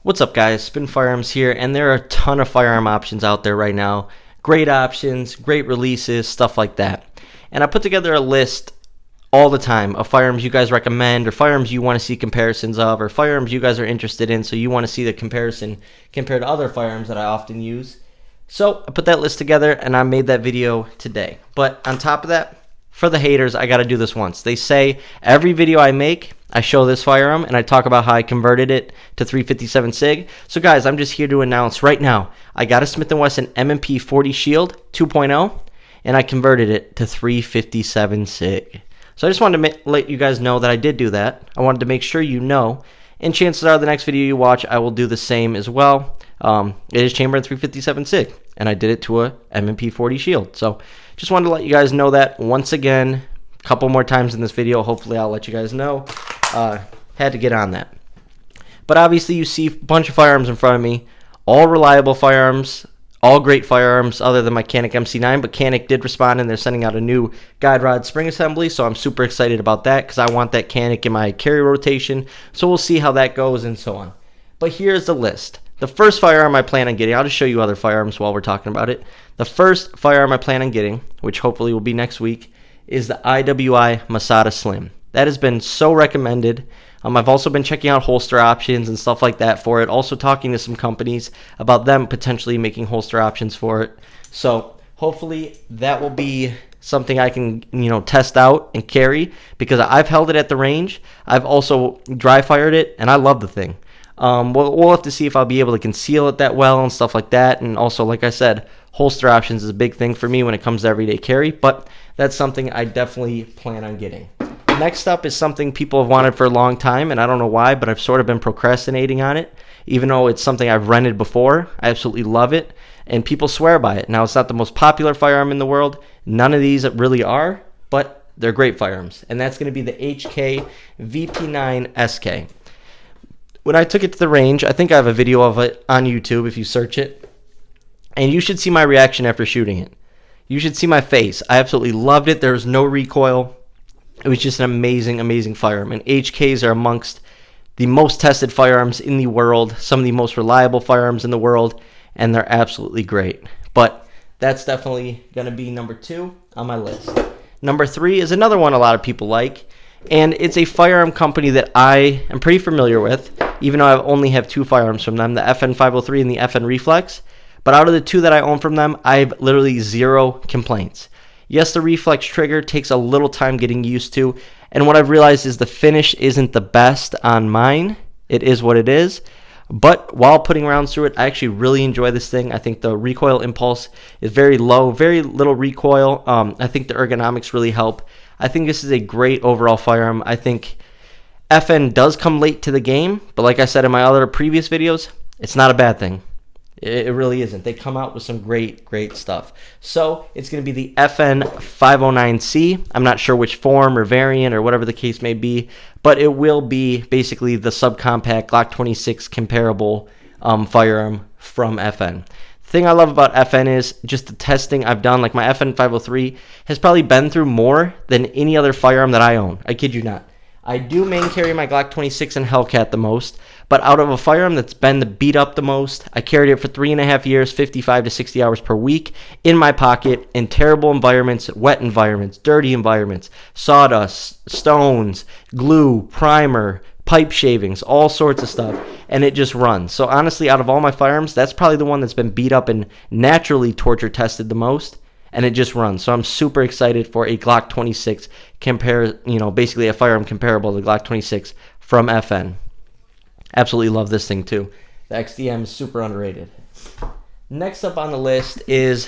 What's up, guys? Spin Firearms here, and there are a ton of firearm options out there right now. Great options, great releases, stuff like that. And I put together a list all the time of firearms you guys recommend, or firearms you want to see comparisons of, or firearms you guys are interested in, so you want to see the comparison compared to other firearms that I often use. So I put that list together, and I made that video today. But on top of that, for the haters, I got to do this once. They say every video I make, I show this firearm and I talk about how I converted it to 357 SIG. So guys, I'm just here to announce right now, I got a Smith & Wesson M&P 40 Shield 2.0 and I converted it to 357 SIG. So I just wanted to let you guys know that I did do that. I wanted to make sure you know, and chances are the next video you watch, I will do the same as well. It is chambered in 357 SIG, and I did it to a M&P 40 Shield. So just wanted to let you guys know that once again, a couple more times in this video. Hopefully I'll let you guys know. Had to get on that. But obviously you see a bunch of firearms in front of me, all reliable firearms, all great firearms other than my Canik MC9, but Canik did respond and they're sending out a new guide rod spring assembly, so I'm super excited about that because I want that Canik in my carry rotation, so we'll see how that goes and so on. But here's the list. The first firearm I plan on getting, I'll just show you other firearms while we're talking about it. The first firearm I plan on getting, which hopefully will be next week, is the IWI Masada Slim. That has been so recommended. I've also been checking out holster options and stuff like that for it. Also talking to some companies about them potentially making holster options for it. So hopefully that will be something I can, test out and carry because I've held it at the range. I've also dry fired it and I love the thing. We'll have to see if I'll be able to conceal it that well and stuff like that. And also, like I said, holster options is a big thing for me when it comes to everyday carry. But that's something I definitely plan on getting. Next up is something people have wanted for a long time, and I don't know why, but I've sort of been procrastinating on it, even though it's something I've rented before. I absolutely love it, and people swear by it. Now, it's not the most popular firearm in the world. None of these really are, but they're great firearms, and that's going to be the HK VP9 SK. When I took it to the range, I think I have a video of it on YouTube if you search it, and you should see my reaction after shooting it. You should see my face. I absolutely loved it. There was no recoil. It was just an amazing, amazing firearm. And HKs are amongst the most tested firearms in the world, some of the most reliable firearms in the world, and they're absolutely great. But that's definitely going to be number 2 on my list. Number 3 is another one a lot of people like, and it's a firearm company that I am pretty familiar with, even though I only have 2 firearms from them, the FN 503 and the FN Reflex. But out of the 2 that I own from them, I have literally 0 complaints. Yes, the reflex trigger takes a little time getting used to, and what I've realized is the finish isn't the best on mine. It is what it is, but while putting rounds through it, I actually really enjoy this thing. I think the recoil impulse is very low, very little recoil. I think the ergonomics really help. I think this is a great overall firearm. I think FN does come late to the game, but like I said in my other previous videos, it's not a bad thing. It really isn't. They come out with some great, great stuff. So it's going to be the FN 509C. I'm not sure which form or variant or whatever the case may be, but it will be basically the subcompact Glock 26 comparable firearm from FN. The thing I love about FN is just the testing I've done. Like my FN 503 has probably been through more than any other firearm that I own. I kid you not. I do main carry my Glock 26 and Hellcat the most, but out of a firearm that's been beat up the most, I carried it for 3.5 years, 55 to 60 hours per week in my pocket in terrible environments, wet environments, dirty environments, sawdust, stones, glue, primer, pipe shavings, all sorts of stuff, and it just runs. So honestly, out of all my firearms, that's probably the one that's been beat up and naturally torture tested the most. And it just runs. So I'm super excited for a Glock 26 basically a firearm comparable to Glock 26 from FN. Absolutely love this thing too. The XDM is super underrated. Next up on the list is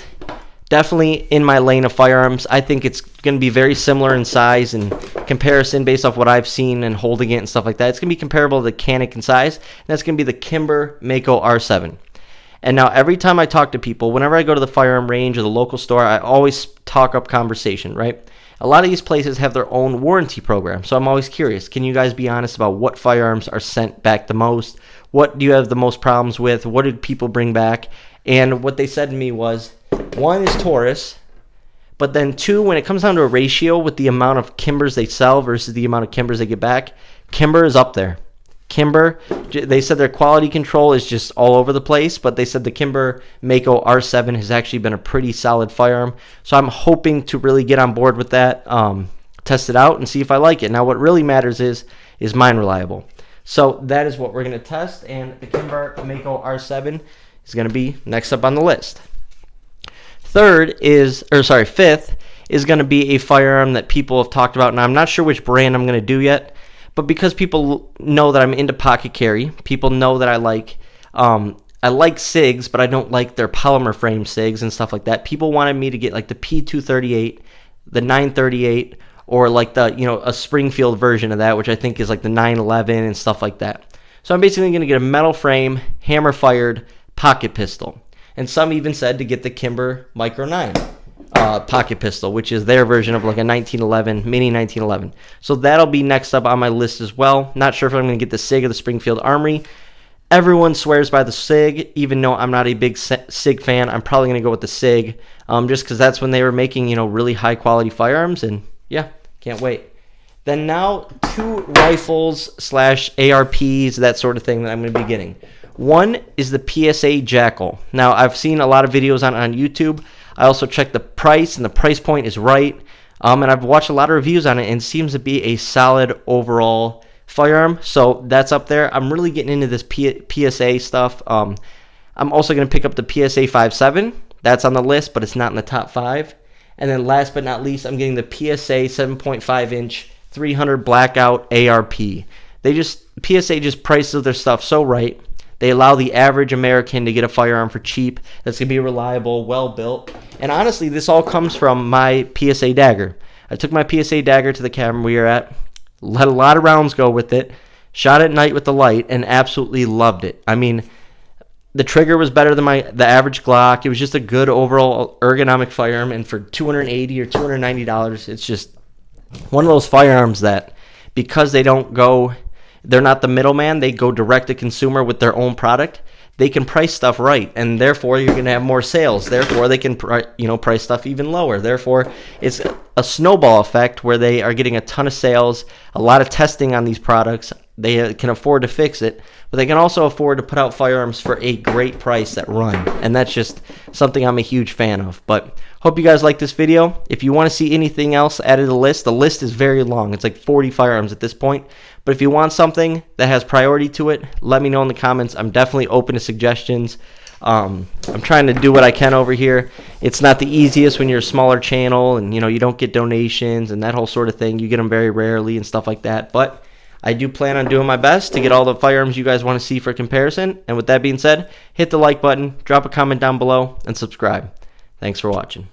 definitely in my lane of firearms. I think it's going to be very similar in size and comparison based off what I've seen and holding it and stuff like that. It's going to be comparable to the Canik in size, and that's going to be the Kimber Mako R7. And now every time I talk to people, whenever I go to the firearm range or the local store, I always talk up conversation, right? A lot of these places have their own warranty program, so I'm always curious. Can you guys be honest about what firearms are sent back the most? What do you have the most problems with? What did people bring back? And what they said to me was, 1 is Taurus, but then 2, when it comes down to a ratio with the amount of Kimbers they sell versus the amount of Kimbers they get back, Kimber is up there. Kimber, they said their quality control is just all over the place, but they said the Kimber Mako R7 has actually been a pretty solid firearm. So I'm hoping to really get on board with that, test it out, and see if I like it. Now, what really matters is mine reliable? So that is what we're going to test, and the Kimber Mako R7 is going to be next up on the list. Fifth is going to be a firearm that people have talked about, and I'm not sure which brand I'm going to do yet. But because people know that I'm into pocket carry, people know that I like SIGs, but I don't like their polymer frame SIGs and stuff like that. People wanted me to get like the P238, the 938, or like a Springfield version of that, which I think is like the 911 and stuff like that. So I'm basically going to get a metal frame, hammer-fired pocket pistol. And some even said to get the Kimber Micro 9. Pocket pistol, which is their version of like a 1911, mini 1911. So that'll be next up on my list as well. Not sure if I'm going to get the SIG or the Springfield Armory. Everyone swears by the SIG, even though I'm not a big SIG fan. I'm probably going to go with the SIG, just because that's when they were making, really high quality firearms, and yeah, can't wait. Then now 2 rifles / ARPs, that sort of thing that I'm going to be getting. One is the PSA Jackal. Now I've seen a lot of videos on YouTube. I also checked the price, and the price point is right. And I've watched a lot of reviews on it, and it seems to be a solid overall firearm. So that's up there. I'm really getting into this PSA stuff. I'm also going to pick up the PSA 5.7. That's on the list, but it's not in the top 5. And then last but not least, I'm getting the PSA 7.5-inch 300 Blackout ARP. PSA just prices their stuff so right. They allow the average American to get a firearm for cheap that's going to be reliable, well-built. And honestly, this all comes from my PSA dagger. I took my PSA dagger to the cabin we were at, let a lot of rounds go with it, shot at night with the light, and absolutely loved it. I mean, the trigger was better than the average Glock. It was just a good overall ergonomic firearm, and for $280 or $290, it's just one of those firearms that, because they're not the middleman, they go direct to consumer with their own product, they can price stuff right, and therefore you're going to have more sales. Therefore they can price stuff even lower. Therefore it's a snowball effect where they are getting a ton of sales, a lot of testing on these products. They can afford to fix it, but they can also afford to put out firearms for a great price that run, and that's just something I'm a huge fan of. But hope you guys like this video. If you want to see anything else added to the list is very long. It's like 40 firearms at this point. But if you want something that has priority to it, let me know in the comments. I'm definitely open to suggestions. I'm trying to do what I can over here. It's not the easiest when you're a smaller channel and you don't get donations and that whole sort of thing. You get them very rarely and stuff like that. But I do plan on doing my best to get all the firearms you guys want to see for comparison. And with that being said, hit the like button, drop a comment down below, and subscribe. Thanks for watching.